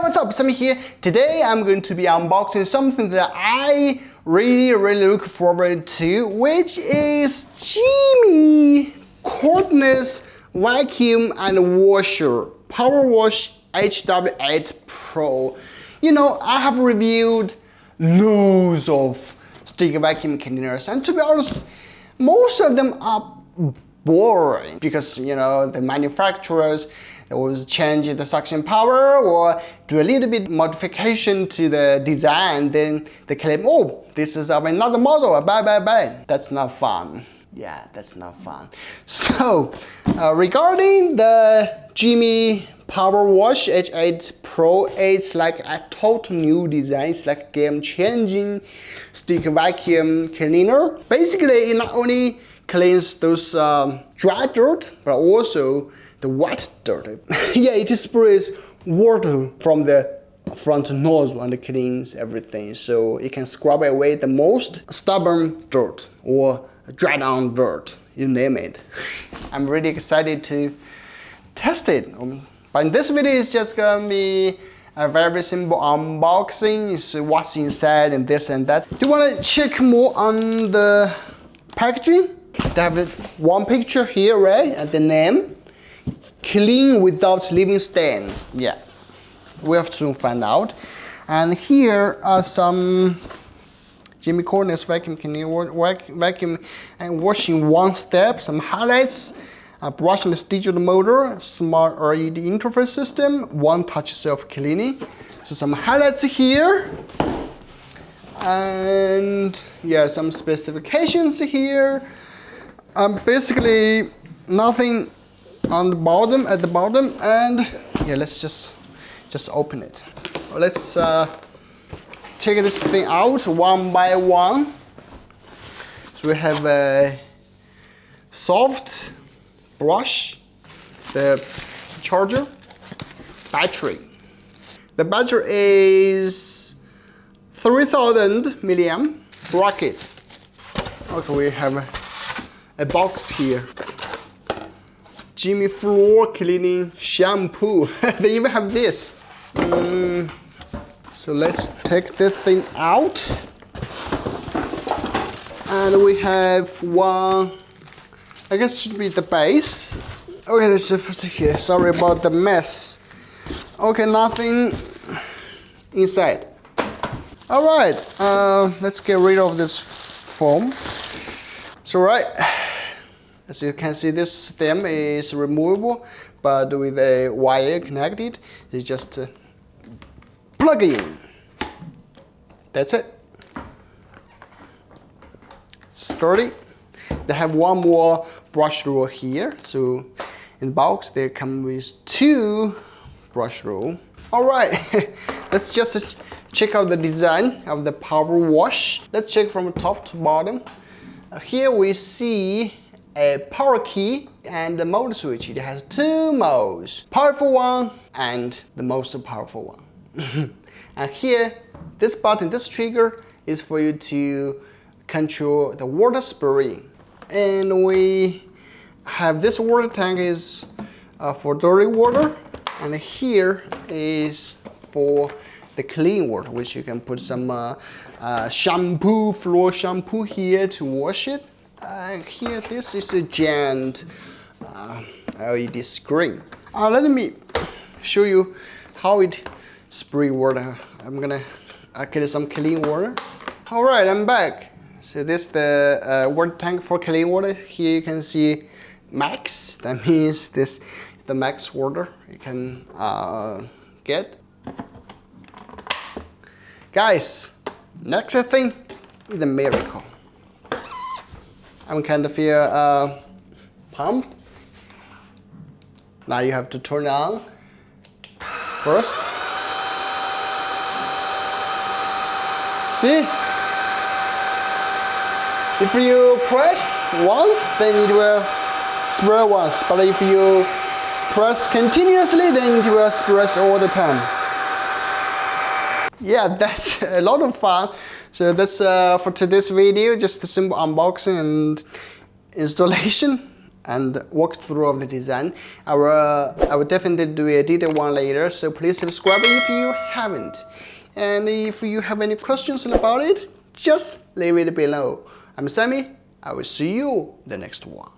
what's up? Sammy here. Today I'm going to be unboxing something that I really look forward to, which is Jimmy cordless vacuum and washer PowerWash HW8 Pro. You know, I have reviewed loads of stick vacuum cleaners, and to be honest, most of them are boring because, you know, the manufacturers always change the suction power or do a little bit modification to the design, then they claim, oh, this is of another model, bye. That's not fun. Yeah, that's not fun. So regarding the Jimmy PowerWash H8 Pro, it's like a total new design. It's like game-changing stick vacuum cleaner. Basically, it not only cleans those dry dirt, but also the wet dirt. Yeah, it sprays water from the front nozzle and cleans everything. So it can scrub away the most stubborn dirt or dry down dirt, you name it. I'm really excited to test it. But in this video, it's just gonna be a very simple unboxing. It's what's inside and this and that. Do you wanna check more on the packaging? They have one picture here, right? And the name. Clean without leaving stains. Yeah, we have to find out. And here are some Jimmy cordless vacuum cleaner, vacuum and washing one step, some highlights, a brushless digital motor, smart LED interface system, one touch self-cleaning. So some highlights here. And yeah, some specifications here. Basically nothing on the bottom, at the bottom, and yeah, let's just open it. Let's take this thing out one by one. So we have a soft brush, the charger, battery. The battery is 3000 milliamp bracket. Okay, we have a box here. Jimmy floor cleaning shampoo. They even have this. So let's take this thing out. And we have one, I guess should be the base. Okay, let's just put it here. Sorry about the mess. Okay, nothing inside. All right, let's get rid of this foam. So right, as you can see, this stem is removable, but with a wire connected, you just plug in. That's it. Sturdy. They have one more brush roll here. So in the box, they come with 2 brush roll. All right, let's just check out the design of the PowerWash. Let's check from top to bottom. Here we see a power key and the mode switch. It has 2 modes, powerful one and the most powerful one. And here, this button, this trigger is for you to control the water spraying. And we have this water tank is for dirty water, and here is for the clean water, which you can put some shampoo, floor shampoo here to wash it. Here, this is a giant LED screen. Let me show you how it spray water. I'm gonna get some clean water. All right, I'm back. So this is the water tank for clean water. Here you can see max. That means this is the max water you can get. Guys, next thing is a miracle. I'm kind of feel pumped. Now you have to turn it on first. See? If you press once, then it will spray once. But if you press continuously, then it will spray all the time. Yeah, that's a lot of fun. So that's for today's video, just a simple unboxing and installation. and walk through of the design. I will definitely do a detailed one later, so please subscribe if you haven't. And if you have any questions about it, just leave it below. I'm Sammy. I will see you the next one.